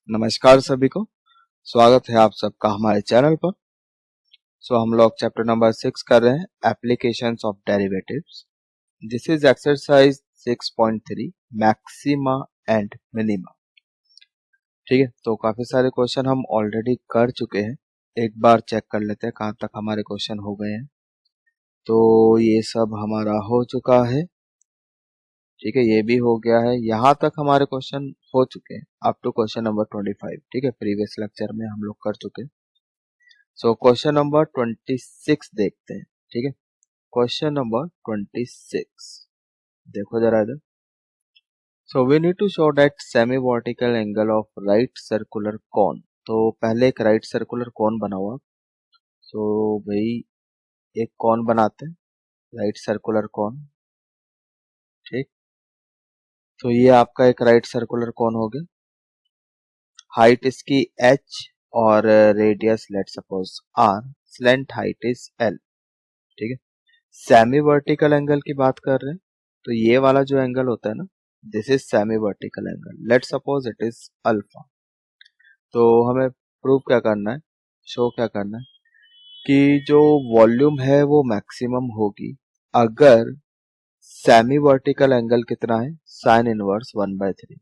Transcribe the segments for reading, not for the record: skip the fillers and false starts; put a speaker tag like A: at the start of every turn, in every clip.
A: नमस्कार सभी को। स्वागत है आप सबका हमारे चैनल पर। हम लोग चैप्टर नंबर 6 कर रहे हैं, applications of derivatives. This is exercise 6.3, maxima and minima. ठीक है, तो काफी सारे क्वेश्चन हम ऑलरेडी कर चुके हैं। एक बार चेक कर लेते हैं कहाँ तक हमारे क्वेश्चन हो गए हैं। तो ये सब हमारा हो चुका है। ठीक है, ये भी हो गया है। यहाँ तक हमारे क्वेश्चन हो चुके हैं अप टू क्वेश्चन नंबर 25। ठीक है, प्रीवियस लेक्चर में हम लोग कर चुके हैं। क्वेश्चन नंबर 26 देखते हैं। ठीक है, क्वेश्चन नंबर 26 देखो जरा इधर। We need to show that semi vertical angle of right circular cone. तो पहले एक राइट सर्कुलर कोन बना हुआ। भाई एक कोन बनाते हैं, राइट सर्कुलर कोन। ठीक, तो ये आपका एक राइट सर्कुलर कोन हो गया। हाइट इसकी h और radius let suppose r, slant height is l। ठीक है, सेमी वर्टिकल एंगल की बात कर रहे हैं, तो ये वाला जो एंगल होता है ना, this is semi vertical angle. Let suppose it is alpha. तो हमें प्रूव क्या करना है, शो क्या करना है कि जो वॉल्यूम है वो मैक्सिमम होगी अगर सेमी वर्टिकल एंगल कितना है, साइन इनवर्स 1/3।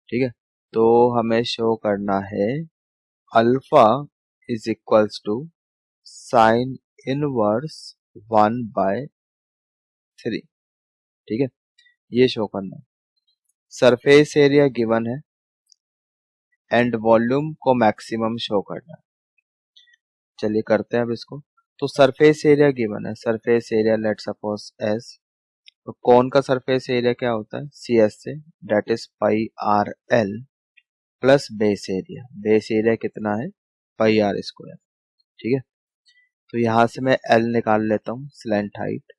A: ठीक है, तो हमें शो करना है alpha is equals to sine inverse 1/3। ठीक है, ये शो करना है। सरफेस एरिया गिवन है एंड वॉल्यूम को मैक्सिमम शो करना है। चलिए करते हैं अब इसको। तो सरफेस एरिया गिवन है, surface area let suppose s. तो कौन का सरफेस एरिया क्या होता है, सी एस से, that is pi r l plus base area. Base area कितना है, पाई आर स्क्वायर। ठीक है, तो यहां से मैं एल निकाल लेता हूँ, स्लैंट हाइट।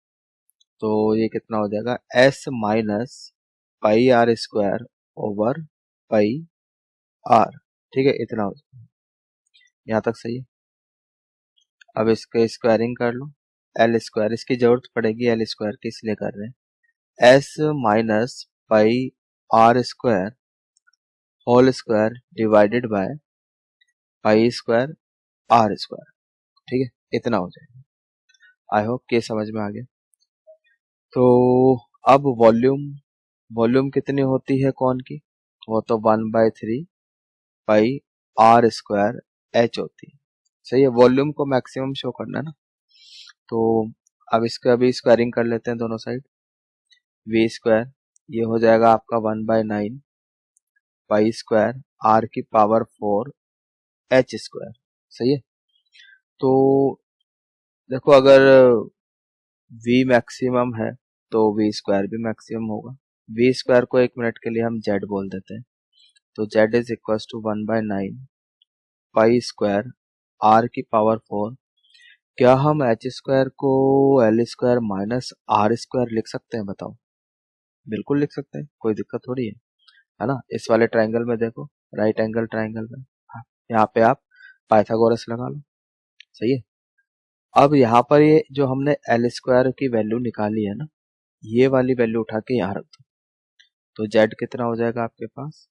A: तो ये कितना हो जाएगा, s minus pi r square over pi r. ठीक है, इतना हो जाएगा। यहाँ तक सही है। अब इसके स्क्वायरिंग कर लो, एल स्क्वायर, इसकी जरूरत पड़ेगी एल स्क्वायर की, इसलिए कर रहे हैं। S minus pi r square whole square divided by pi square r square. ठीक है, इतना हो जाएगा। आई होप कि समझ में आ गया। तो अब वॉल्यूम कितनी होती है कौन की, वो तो 1/3 पाई आर स्क्वायर एच होती है। सही है, वॉल्यूम को मैक्सिमम शो करना है ना। तो अब इसका अभी स्क्वायरिंग कर लेते हैं दोनों साइड। वी स्क्वायर ये हो जाएगा आपका 1/9 पाई स्क्वायर आर की पावर 4 एच स्क्वायर। सही है, तो देखो अगर वी मैक्सिमम है तो वी स्क्वायर भी मैक्सिमम होगा। वी स्क्वायर को एक मिनट के लिए हम जेड बोल देते हैं। तो z is equal to 1/9 pi square r की पावर 4। क्या हम एच स्क्वायर को l square minus r square लिख सकते हैं, बताओ। बिल्कुल लिख सकते हैं, कोई दिक्कत थोड़ी है ना। इस वाले ट्रायंगल में देखो, राइट एंगल ट्रायंगल में, हाँ, यहाँ पे आप पाइथागोरस लगा लो। सही है, अब यहाँ पर ये जो हमने एल स्क्वायर की वैल्यू निकाली है ना, ये वाली वैल्यू उठा के यहाँ रख दो। तो जेड कितना हो जाएगा आपके पास,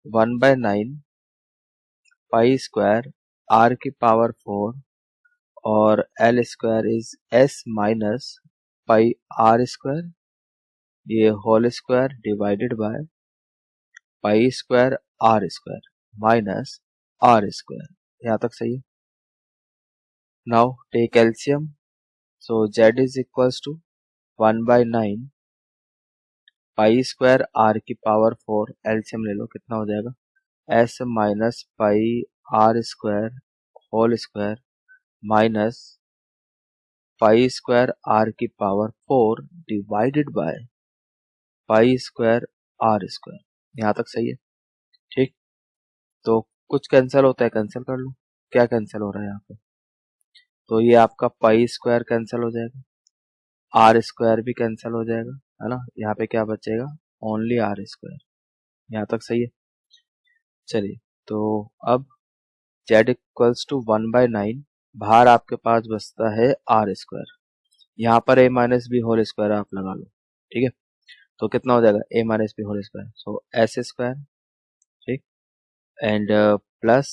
A: 1/9 पाई स्क्वायर आर की पावर 4 और l square is s minus pi r square, ये whole square divided by pi square r square minus r square. यहाँ तक सही है। Now take LCM. So z is equals to 1/9 pi square r की power 4, LCM ले लो, कितना हो जाएगा, s minus pi r square whole square minus pi square r की power 4 divided by pi square r square. यहाँ तक सही है। ठीक, तो कुछ कैंसिल होता है, कैंसिल कर लो। क्या कैंसिल हो रहा है यहाँ पे, तो ये आपका पाई स्क्वायर कैंसिल हो जाएगा, आर स्क्वायर भी कैंसिल हो जाएगा, है ना। यहाँ पे क्या बचेगा, ओनली आर स्क्वायर। यहाँ तक सही है। चलिए, तो अब जेड इक्वल्स टू 1/9, बाहर आपके पास बचता है आर स्क्वायर। यहाँ पर a minus b whole square आप लगा लो। ठीक है, तो कितना हो जाएगा, a minus b whole square, so s square. ठीक, and plus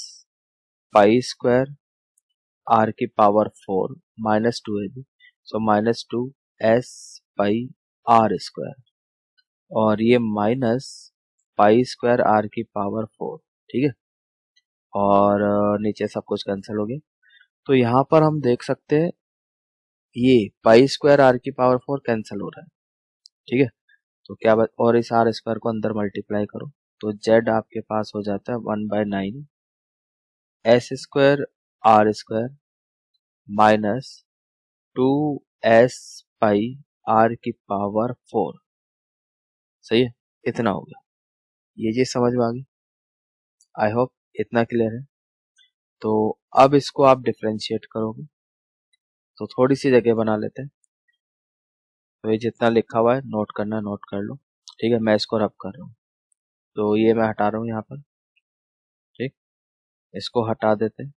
A: pi square r की पावर 4 माइनस 2 है, so minus 2 s pi r square, और ये माइनस पाई स्क्वायर आर की पावर 4, ठीक है। और नीचे सब कुछ कैंसिल हो गया, तो यहाँ पर हम देख सकते हैं ये पाई स्क्वायर आर की पावर 4 कैंसिल हो रहा है, ठीक है। तो क्या और इस आर स्क्वायर को अंदर मल्टीप्लाई करो, तो जेड आपके पास हो जाता है 1/9 s square r square minus 2 s pi r की पावर 4, सही है। इतना हो गया, ये चीज समझ में आ गई, आई होप इतना क्लियर है। तो अब इसको आप डिफ्रेंशिएट करोगे, तो थोड़ी सी जगह बना लेते हैं। तो ये जितना लिखा हुआ है नोट करना, नोट कर लो, ठीक है। मैं इसको रब कर रहा हूँ, तो ये मैं हटा रहा हूँ यहाँ पर, ठीक। इसको हटा देते हैं।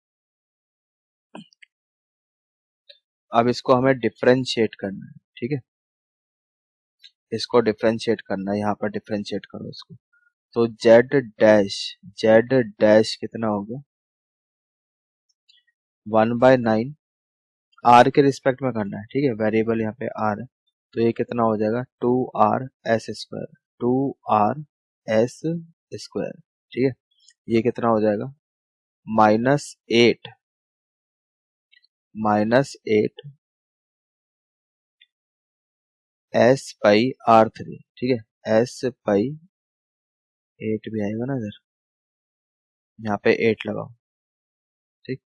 A: अब इसको हमें डिफ्रेंशिएट करना है, ठीक है। इसको डिफ्रेंशिएट करना है, यहाँ पर डिफ्रेंशिएट करो इसको। तो जेड डैश कितना हो गया 1/9 आर के रिस्पेक्ट में करना है, ठीक है। वेरिएबल यहाँ पे आर है, तो ये कितना हो जाएगा 2r(s², 2r(s²), ठीक है। ये कितना हो जाएगा -8 s पाई r3, ठीक है। s पाई 8 भी आएगा ना इधर, यहाँ पे 8 लगाओ, ठीक।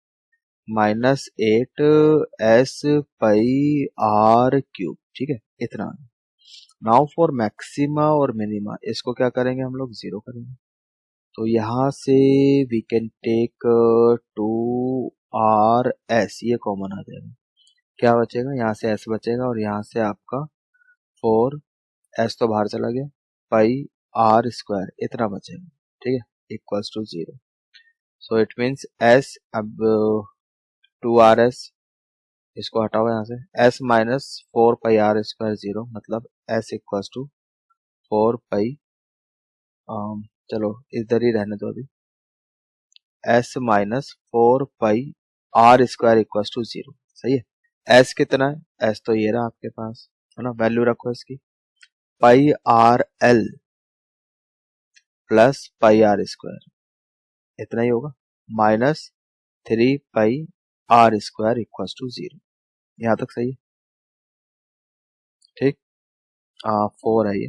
A: -8 s पाई r³, ठीक है। इतना। नाउ फॉर मैक्सिमा और मिनिमा, इसको क्या करेंगे हम लोग, 0 करेंगे। तो यहाँ से वी कैन टेक 2r(s), ये कॉमन आ जाएगा, क्या बचेगा, यहाँ से s बचेगा, और यहाँ से आपका 4s तो बाहर चला गया, पाई r², इतना बचेगा, ठीक है, equals to 0। So it means s, अब 2r(s), इसको हटाओ यहाँ से, s माइनस 4 पाई r², 0, मतलब s इक्वल्स टू 4 पाई, चलो इधर ही रहने दो अभी, s minus 4 pi r² equals to 0, सही है। s कितना है, s तो ये रहा आपके पास, है ना, वैल्यू रखो इसकी, pi r l plus pi r², इतना ही होगा, -3 पाई r² इक्वल्स टू 0। यहाँ तक सही है, ठीक। 4 है ये,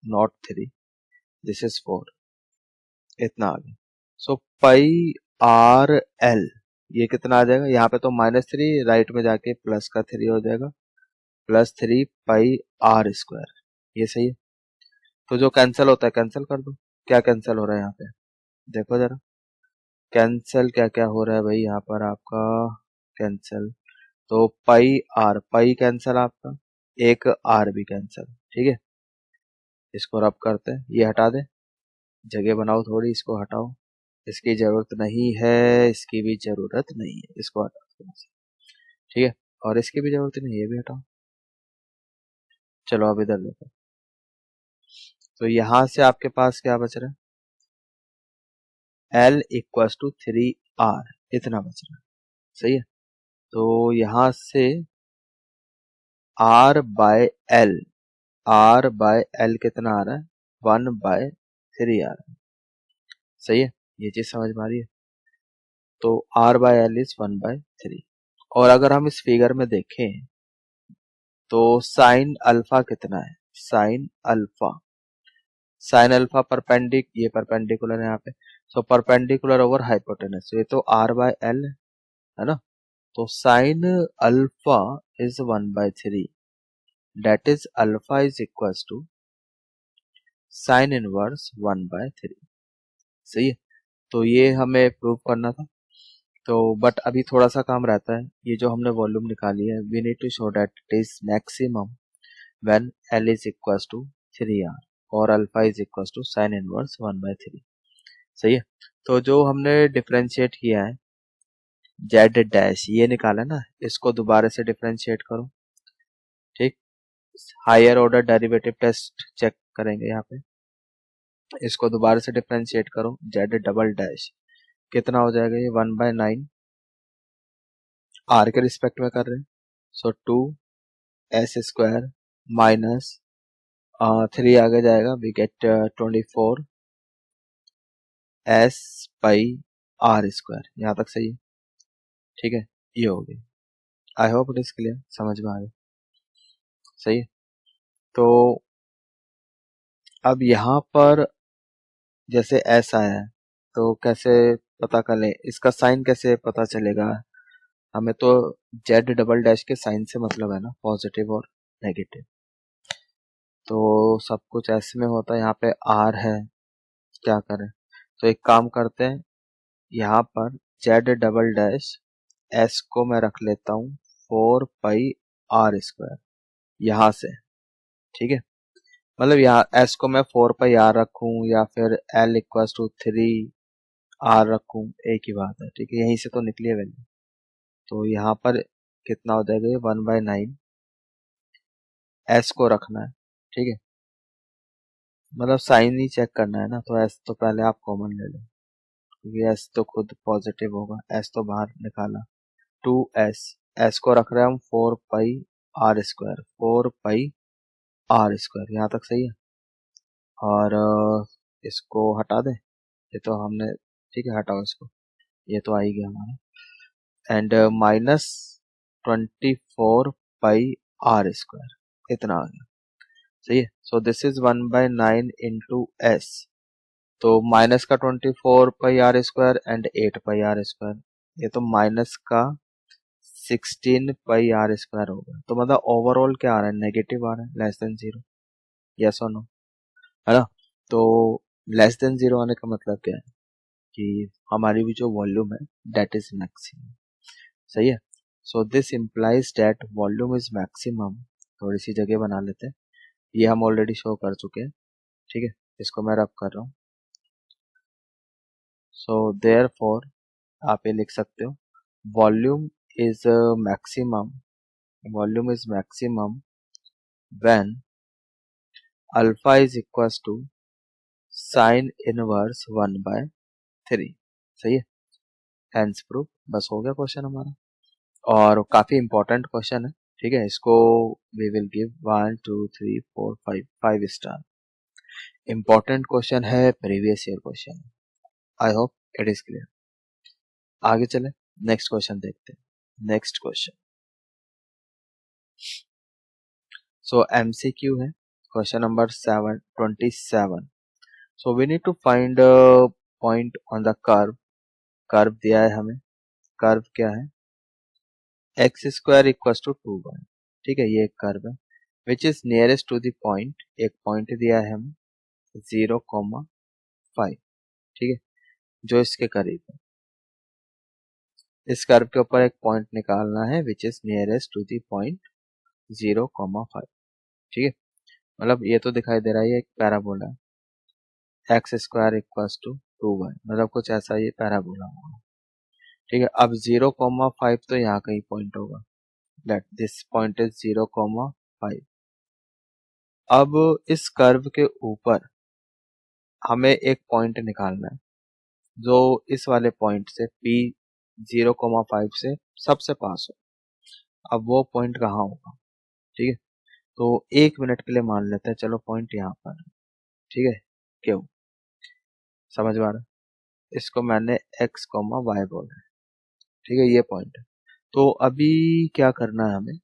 A: नॉट 3, दिस इज 4, इतना आ गया। सो पाई आर एल, ये कितना आ जाएगा, यहाँ पे तो -3, राइट में जाके प्लस का 3 हो जाएगा, +3 पाई r², ये सही है। तो जो कैंसिल होता है कैंसिल कर दो, क्या कैंसिल हो रहा है यहाँ पे, देखो जरा कैंसिल क्या क्या हो रहा है भाई यहाँ पर आपका, कैंसिल तो पाई कैंसिल आपका, एक आर भी कैंसिल, ठीक है। इसको रब करते हैं, ये हटा दे, जगह बनाओ थोड़ी, इसको हटाओ, इसकी जरूरत नहीं है, इसकी भी जरूरत नहीं है, इसको हटाओ, ठीक है। और इसकी भी जरूरत नहीं है, ये भी हटाओ। चलो अब इधर देखो, तो यहां से आपके पास क्या बच रहा है, L इक्वल्स टू 3r, इतना बच रहा है, सही है। तो यहां से r/l, r/l कितना आ रहा है, 1/3 आ रहा है, सही है। ये चीज समझ में आ रही है, तो r/l इज 1/3। और अगर हम इस फिगर में देखें तो साइन अल्फा कितना है, साइन अल्फा ये परपेंडिकुलर है यहाँ पे, सो परपेंडिकुलर ओवर हाइपोटेनस, ये तो r/l है ना। तो sine alpha is 1/3, that is alpha is equals to sine inverse 1/3, सही है। तो ये हमें प्रूव करना था, तो बट अभी थोड़ा सा काम रहता है, ये जो हमने वॉल्यूम निकाली है, we need to show that it is maximum when L is equals to 3r और alpha is equals to sine inverse 1/3, सही है। तो जो हमने डिफरेंशिएट किया है जेड डैश, ये निकाला ना, इसको दोबारा से डिफरेंशिएट करो, ठीक। Higher order derivative test check करेंगे यहाँ पे, इसको दोबारा से डिफ्रेंशिएट करो, जेड डबल डैश कितना हो जाएगा, ये 1/9 आर के रिस्पेक्ट में कर रहे हैं, सो 2s² माइनस 3 आगे जाएगा, we get 24 s by r²। यहाँ तक सही है, ठीक है, ये हो गई। आई होप इट इज क्लियर, समझ में आ गया, सही है। तो अब यहाँ पर जैसे s आया है, तो कैसे पता कर लें, इसका साइन कैसे पता चलेगा हमें, तो जेड डबल डैश के साइन से मतलब है ना, पॉजिटिव और नेगेटिव। तो सब कुछ ऐसे में होता है, यहाँ पे आर है, क्या करें, तो एक काम करते हैं, यहाँ पर जेड डबल डैश एस को मैं रख लेता हूँ 4πr², यहाँ से, ठीक है, मतलब यहाँ एस को मैं 4πr रखूँ या फिर L = 3r रखूँ, एक ही बात है, ठीक है, यहीं से तो निकली है वैल्यू। तो यहाँ पर कितना हो जाएगा, 1/9 एस को रखना है, ठीक है, मतलब साइन ही चेक करना है ना, तो एस तो पहले आप कॉमन ले लो, क्योंकि एस तो खुद पॉजिटिव होगा, एस तो बाहर निकाला, 2s, एस को रख रहे हैं हम 4πr², यहाँ तक सही है। और इसको हटा दें, ये तो हमने, ठीक है, हटाओ इसको, ये तो आ ही गया हमारा, एंड माइनस 24πr², इतना आ गया, सही है। सो दिस इज 1/9 इंटू एस, तो माइनस का 24πr² एंड 8πr², ये तो माइनस का 16πr² होगा, तो मतलब ओवरऑल क्या आ रहा है, नेगेटिव आ रहा है, लेस देन 0, यस और नो, है ना। तो लेस देन 0 आने का मतलब क्या है कि हमारी भी जो वॉल्यूम है डेट इज मैक्सिमम, सही है। So this implies date volume is maximum, थोड़ी सी जगह बना लेते हैं, ये हम ऑलरेडी शो कर चुके हैं, ठीक है, इसको मैं रब कर रहा हूँ। सो देयरफॉर आप ये लिख सकते हो, volume is maximum, volume is maximum when alpha is equals to sine inverse 1/3, सही है, हेंस प्रूफ, बस हो गया क्वेश्चन हमारा, और काफी इंपॉर्टेंट क्वेश्चन है, ठीक है, इसको we will give 1 2 3 4 5 star, important question है, प्रीवियस ईयर क्वेश्चन है, I hope it is clear. आगे चले, नेक्स्ट क्वेश्चन देखते हैं, नेक्स्ट क्वेश्चन, सो एमसीक्यू है, question number 27। So we need to find point on the curve, curve दिया है हमें, कर्व क्या है, x² इक्वल्स टू 2y, ठीक है, ये एक कर्व है, which is nearest to the point, एक पॉइंट दिया है हमें 0,5, ठीक है, जो इसके करीब है, इस कर्व के ऊपर एक पॉइंट निकालना है which is nearest to the point 0,5, ठीक है, मतलब ये तो दिखाई दे रहा है, ये एक पैराबोला है, x² इक्वल्स टू 2y, मतलब कुछ ऐसा ये पैराबोला होगा, ठीक है। अब 0,5 तो यहाँ कहीं पॉइंट होगा, लेट दिस पॉइंट इज 0,5। अब इस कर्व के ऊपर हमें एक पॉइंट निकालना है जो इस वाले पॉइंट से p 0,5 से सबसे पास हो, अब वो पॉइंट कहाँ होगा, ठीक है, तो 1 मिनट के लिए मान लेते हैं, चलो पॉइंट यहाँ पर, ठीक है, क्यों, समझ में आ रहा है, इसको मैंने x, y बोला है, ठीक है, ये पॉइंट है। तो अभी क्या करना है हमें,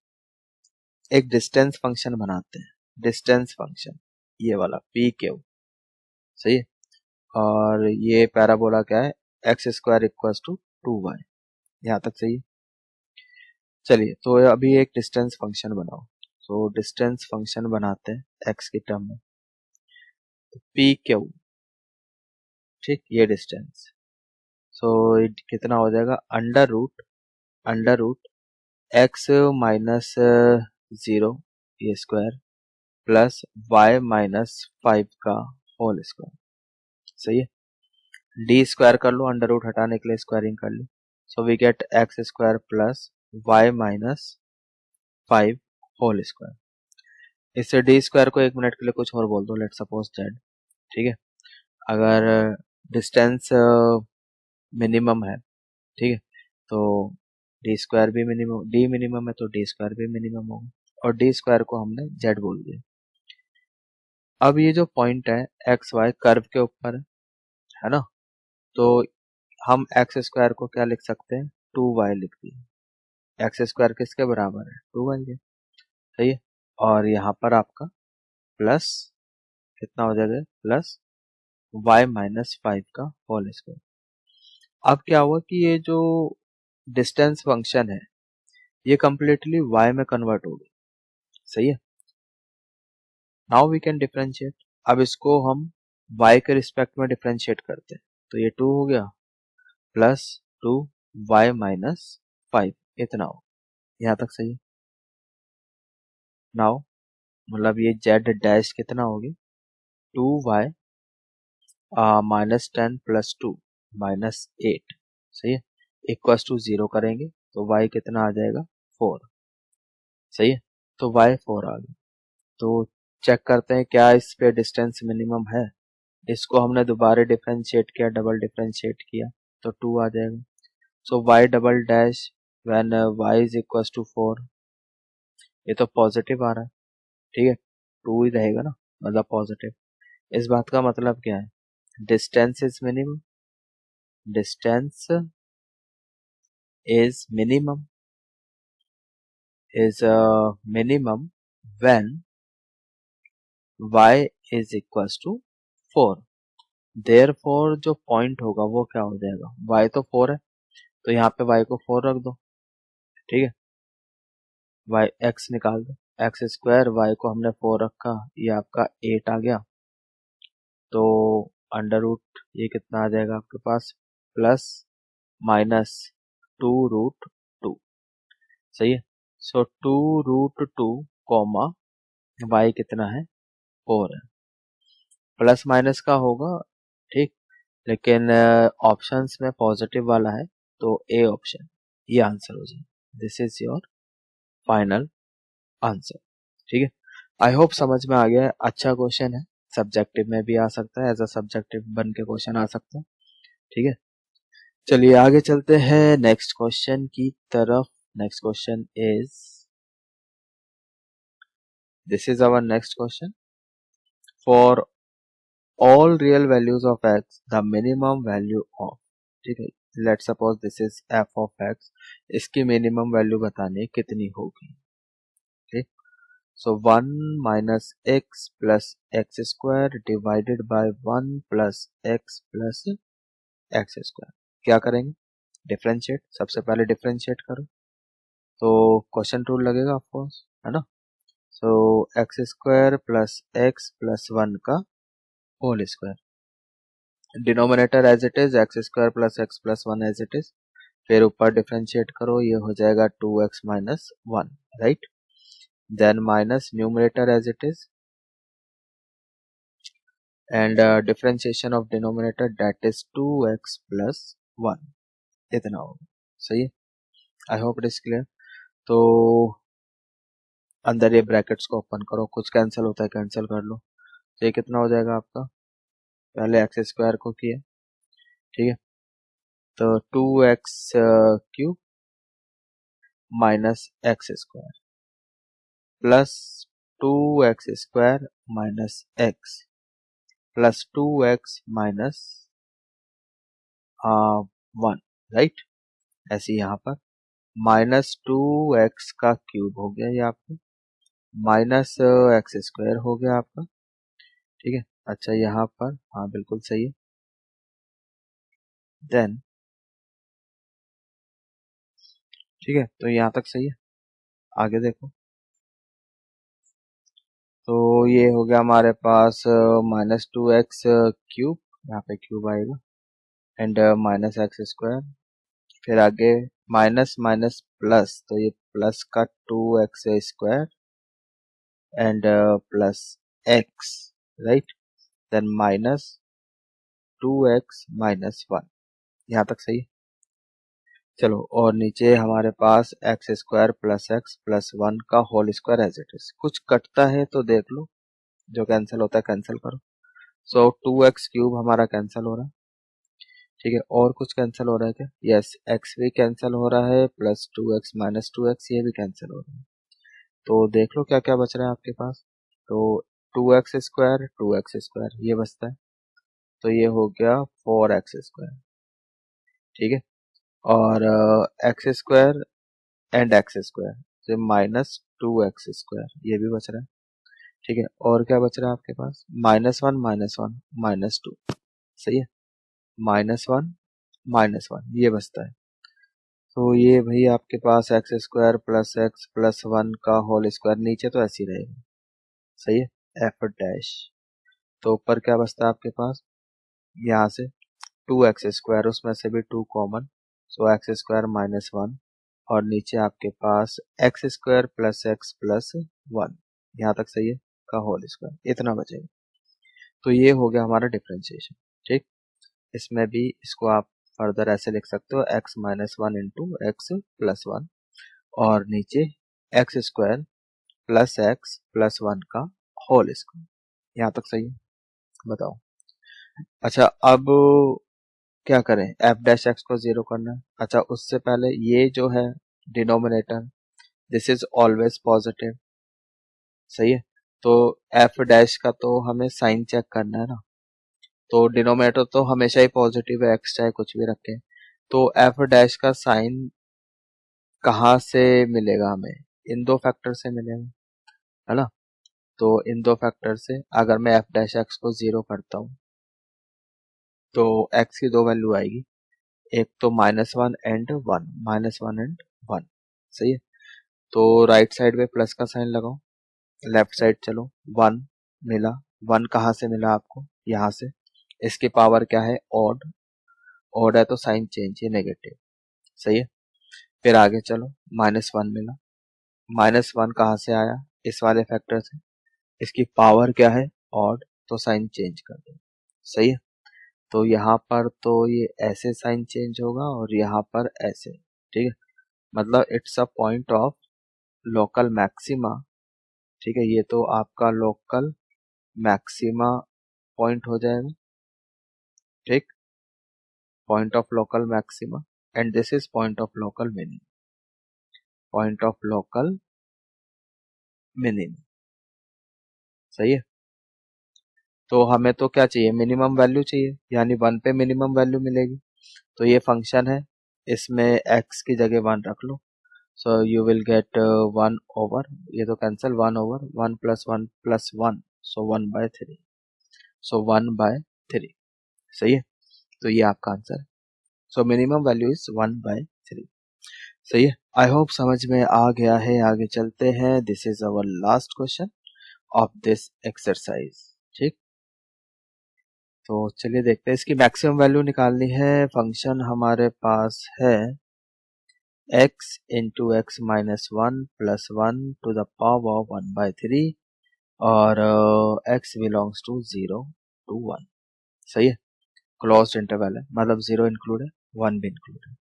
A: एक डिस्टेंस फंक्शन बनाते हैं, डिस्टेंस फंक्शन ये वाला पी क्यू, सही है, और ये पैराबोला क्या है, x² इक्वल्स टू 2y, यहाँ तक सही है। चलिए, तो अभी एक डिस्टेंस फंक्शन बनाओ, तो डिस्टेंस फंक्शन बनाते हैं x की टर्म में, तो पी क्यू, ठीक, ये डिस्टेंस, सो कितना हो जाएगा, अंडर रूट x माइनस 0 ये स्क्वायर प्लस y माइनस 5 का होल स्क्वायर, सही है, डी स्क्वायर कर लो, अंडर रूट हटाने के लिए स्क्वायरिंग कर लो, so we get x² plus y minus 5 whole square, इससे डी स्क्वायर को 1 मिनट के लिए कुछ और बोल दो, लेट सपोज z, ठीक है, अगर डिस्टेंस मिनिमम है, ठीक है, तो डी स्क्वायर भी मिनिमम, डी मिनिमम है तो डी स्क्वायर भी मिनिमम होगा, और डी स्क्वायर को हमने जेड बोल दिया। अब ये जो पॉइंट है एक्स वाई कर्व के ऊपर है ना, तो हम एक्स स्क्वायर को क्या लिख सकते हैं, 2y लिख दिए। एक्स स्क्वायर किसके बराबर है, 2y के, सही है। और यहाँ पर आपका प्लस कितना हो जाएगा, प्लस y माइनस 5 का होल स्क्वायर। अब क्या हुआ कि ये जो डिस्टेंस फंक्शन है ये कंप्लीटली y में कन्वर्ट हो गई, सही है। Now we can differentiate. अब इसको हम y के रिस्पेक्ट में डिफरेंशिएट करते हैं, तो ये 2 हो गया प्लस 2y माइनस 5, इतना हो, यहाँ तक सही है। नाउ मतलब ये z डैश कितना होगी, 2y माइनस 10 प्लस 2 माइनस 8, सही है, इक्वल्स टू 0 करेंगे तो y कितना आ जाएगा, 4, सही है। तो y 4 आ गया। तो चेक करते हैं क्या इस पे डिस्टेंस मिनिमम है। इसको हमने दोबारा डिफरेंशिएट किया, डबल डिफरेंशिएट किया तो 2 आ जाएगा। So y double dash when y is equals to 4, ये तो पॉजिटिव आ रहा है, ठीक है, 2 ही रहेगा ना, मतलब पॉजिटिव। इस बात का मतलब क्या है, distance is minimum, distance is minimum when y is equals to 4। therefore जो पॉइंट होगा वो क्या हो जाएगा, y तो 4 है तो यहाँ पे y को 4 रख दो, ठीक है, y x निकाल दो, x स्क्वायर y को हमने 4 रखा, ये आपका 8 आ गया, तो अंडर रूट ये कितना आ जाएगा आपके पास, प्लस माइनस 2√2, सही है। सो 2√2 कॉमा y कितना है, 4 है, प्लस माइनस का होगा, ठीक, लेकिन ऑप्शंस में पॉजिटिव वाला है तो ए ऑप्शन ये आंसर हो जाए। This is your final answer, ठीक है। आई होप समझ में आ गया है। अच्छा क्वेश्चन है, सब्जेक्टिव में भी आ सकता है, एज अ सब्जेक्टिव बन के क्वेश्चन आ सकता है, ठीक है। चलिए आगे चलते हैं नेक्स्ट क्वेश्चन की तरफ। Next question is, this is our next question. For all real values of x, the minimum value of, ठीक है, let suppose this is f of x, इसकी मिनिमम वैल्यू बतानी कितनी होगी, ठीक। सो 1 minus x plus x square divided bye 1 plus x square, क्या करेंगे, differentiate, सबसे पहले डिफरेंशिएट करो तो क्वेश्चन रूल लगेगा ऑफकोर्स, है ना। सो एक्स स्क्वायर प्लस 1 का whole square, denominator as it is x square plus x plus 1 as it is, फिर ऊपर डिफरेंशिएट करो, ये हो जाएगा 2x minus 1, right. Then minus numerator as it is and differentiation of denominator that is 2x plus 1, इतना होगा, सही है। I hope it is clear. तो अंदर ये ब्रैकेट्स को ओपन करो, कुछ कैंसिल होता है कैंसिल कर लो, तो ये कितना हो जाएगा आपका, पहले एक्स स्क्वायर को किया, ठीक है, तो 2x cube minus x square plus 2x square minus x plus 2x minus 1, right. ऐसे यहाँ पर माइनस 2x का क्यूब हो गया ये आपका, माइनस एक्स स्क्वायर हो गया आपका, ठीक है। अच्छा यहाँ पर हाँ बिल्कुल सही है। देन ठीक है, तो यहाँ तक सही है, आगे देखो। तो ये हो गया हमारे पास माइनस 2x क्यूब, यहाँ पे क्यूब आएगा, एंड माइनस एक्स स्क्वायर, फिर आगे माइनस माइनस प्लस, तो ये प्लस का 2x square and plus x, right. Then minus 2x minus 1, यहाँ तक सही है। चलो और नीचे हमारे पास एक्स स्क्वायर प्लस 1 का whole square as it is, कुछ कटता है तो देख लो, जो कैंसिल होता है कैंसिल करो। सो 2x क्यूब हमारा कैंसिल हो रहा है, ठीक है। और कुछ कैंसिल हो रहा है क्या? यस, x भी कैंसिल हो रहा है, प्लस 2x माइनस 2x ये भी कैंसिल हो रहा है। तो देख लो क्या क्या बच रहा है आपके पास। तो 2x स्क्वायर ये बचता है, तो ये हो गया 4x स्क्वायर, ठीक है। और x square and x square से माइनस 2x स्क्वायर ये भी बच रहा है, ठीक है। और क्या बच रहा है आपके पास? -1 -1 -2, सही है। -1 ये बचता है। तो ये भाई आपके पास x² + x + 1 का होल स्क्वायर, नीचे तो ऐसे ही रहेगा, सही है, एफ डैश। तो ऊपर क्या बचता है आपके पास? यहाँ से 2x² उसमें से भी 2 कॉमन, सो x² -1, और नीचे आपके पास x² + x + 1, यहाँ तक सही है, का होल स्क्वायर, इतना बचेगा। तो ये हो गया हमारा डिफरेंशिएशन, ठीक। इसमें भी इसको आप फर्दर ऐसे लिख सकते हो, x - 1 × x + 1, और नीचे x² + x + 1 का होल स्क्वायर, यहाँ तक सही है, बताओ। अच्छा, अब क्या करें? f' को 0 करना है। अच्छा, उससे पहले ये जो है denominator, this is always positive, सही है। तो f' का तो हमें साइन चेक करना है ना, तो डिनोमिनेटर तो हमेशा ही पॉजिटिव है, x चाहे कुछ भी रखें। तो f' का साइन कहाँ से मिलेगा हमें? इन दो फैक्टर से मिलेगा, है ना। तो इन दो फैक्टर से अगर मैं f' को 0 करता हूँ तो x की दो वैल्यू आएगी, एक तो -1 एंड 1, -1 एंड 1, सही है। तो राइट साइड में प्लस का साइन लगाओ, लेफ्ट साइड चलो, 1 मिला। 1 कहाँ से मिला आपको? यहाँ से। इसकी पावर क्या है? ऑड। ऑड है तो साइन चेंज है, नेगेटिव, सही है। फिर आगे चलो, -1 मिला। -1 कहाँ से आया? इस वाले फैक्टर से। इसकी पावर क्या है? ऑड, तो साइन चेंज कर दो, सही है। तो यहाँ पर तो ये ऐसे साइन चेंज होगा और यहाँ पर ऐसे, ठीक है। मतलब it's a point of local maxima, ठीक है। ये तो आपका लोकल मैक्सिमा पॉइंट हो जाएगा, ठीक, point of local maxima, and this is point of local minimum, point of local minimum, सही है। तो हमें तो क्या चाहिए? मिनिमम वैल्यू चाहिए, यानी 1 पे मिनिमम वैल्यू मिलेगी। तो ये फंक्शन है, इसमें x की जगह 1 रख लो, so you will get 1 over, ये तो कैंसिल, 1 ओवर 1 + 1 + 1, सो 1/3, सो 1/3, सही है। तो ये आपका आंसर है। सो मिनिमम वैल्यू इज 1/3, सही है। आई होप समझ में आ गया है। आगे चलते हैं, this is our last question of this exercise, ठीक। तो चलिए देखते हैं, इसकी मैक्सिमम वैल्यू निकालनी है। फंक्शन हमारे पास है x × x - 1 + 1 to the power of 1/3, और x बिलोंग्स टू 0 to 1, सही है। क्लोज्ड इंटरवल है, मतलब 0 इंक्लूड है, 1 भी इंक्लूड है।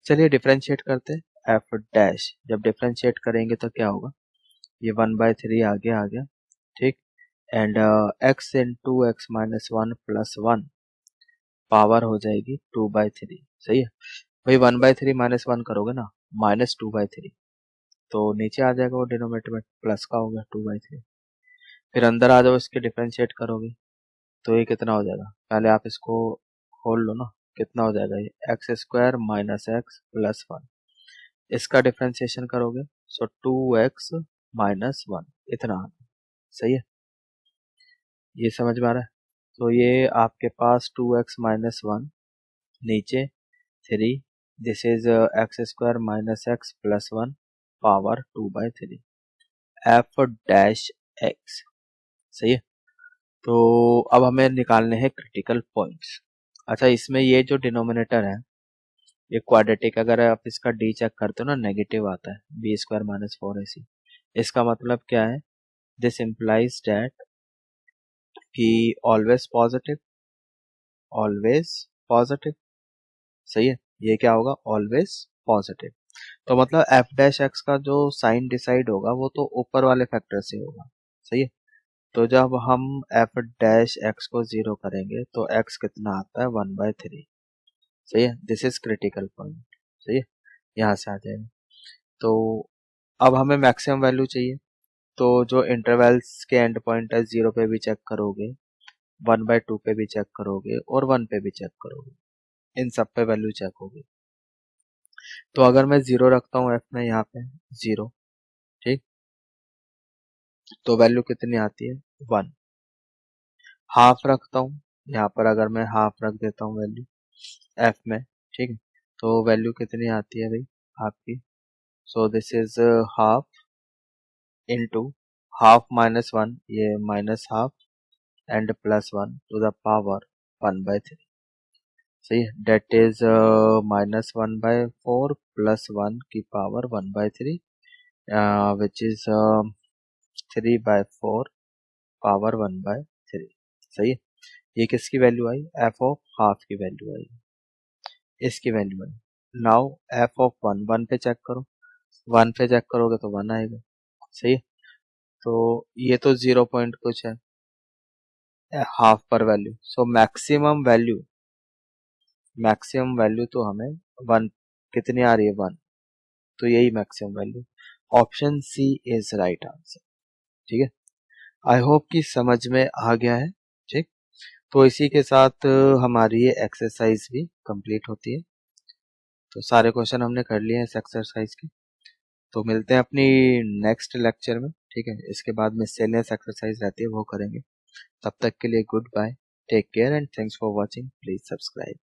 A: चलिए डिफरेंशिएट करते हैं। f', जब डिफरेंशिएट करेंगे तो क्या होगा? ये 1/3 आगे आ गया, ठीक। एंड x × x - 1 + 1 पावर हो जाएगी 2/3, सही है। भाई 1/3 -1 करोगे ना, -2/3, तो नीचे आ जाएगा वो डिनोमिनेटर में, प्लस का हो गया 2/3। फिर अंदर आ जाओ, इसके डिफरेंशिएट करोगे तो ये कितना हो जाएगा? पहले आप इसको खोल लो ना, कितना हो जाएगा ये? x² - x + 1, इसका डिफरेंशिएशन करोगे सो 2x - 1, इतना आना, सही है। ये समझ में आ रहा है? तो ये आपके पास 2x - 1, नीचे 3, this is x² - x + 1 power 2/3, f'(x), सही है। तो अब हमें निकालने हैं क्रिटिकल पॉइंट्स। अच्छा, इसमें ये जो डिनोमिनेटर है ये क्वाड्रेटिक, अगर आप इसका डी चेक करते हो ना, नेगेटिव आता है, b² - 4ac। इसका मतलब क्या है? दिस इम्प्लाइज दैट कि ऑलवेज पॉजिटिव, ऑलवेज पॉजिटिव, सही है। ये क्या होगा? Always positive. तो मतलब f' का जो साइन डिसाइड होगा वो तो ऊपर वाले फैक्टर से होगा, सही है। तो जब हम एफ डैश एक्स को 0 करेंगे तो एक्स कितना आता है 1/3। सही है, दिस इज क्रिटिकल पॉइंट। सही है, यहाँ से आ जाएगा। तो अब हमें मैक्सिमम वैल्यू चाहिए, तो जो इंटरवल्स के एंड पॉइंट है 0 पे भी चेक करोगे, 1/2 पे भी चेक करोगे और 1 पे भी चेक करोगे, इन सब पे वैल्यू चेक होगी। तो अगर मैं 0 रखता हूँ एफ में यहाँ पे 0, ठीक, तो वैल्यू कितनी आती है 1। हाफ रखता हूँ यहाँ पर, अगर मैं हाफ रख देता हूँ वैल्यू एफ में, ठीक है, तो वैल्यू कितनी आती है भाई आपकी। So this is half into half minus 1, ये minus half and plus 1 to the power 1/3। सही है, डेट इज -1/4 प्लस 1 की पावर 1/3, विच इज 3/4 पावर 1/3। सही है, ये किसकी value I, F of half की वैल्यू आई, इसकी value I. Now F of 1, 1 पे चेक करो, 1 पे चेक करोगे तो 1 आएगा। सही है, तो ये तो 0 पॉइंट कुछ है हाफ पर वैल्यू, सो मैक्सिमम वैल्यू तो हमें 1 कितनी आ रही है 1, तो यही maximum value, option C is right answer. ठीक है, आई होप कि समझ में आ गया है। ठीक, तो इसी के साथ हमारी ये एक्सरसाइज भी कंप्लीट होती है। तो सारे क्वेश्चन हमने कर लिए हैं इस एक्सरसाइज के। तो मिलते हैं अपनी नेक्स्ट लेक्चर में। ठीक है, इसके बाद मिससेलियस एक्सरसाइज रहती है वो करेंगे। तब तक के लिए goodbye, take care and thanks for watching, please subscribe.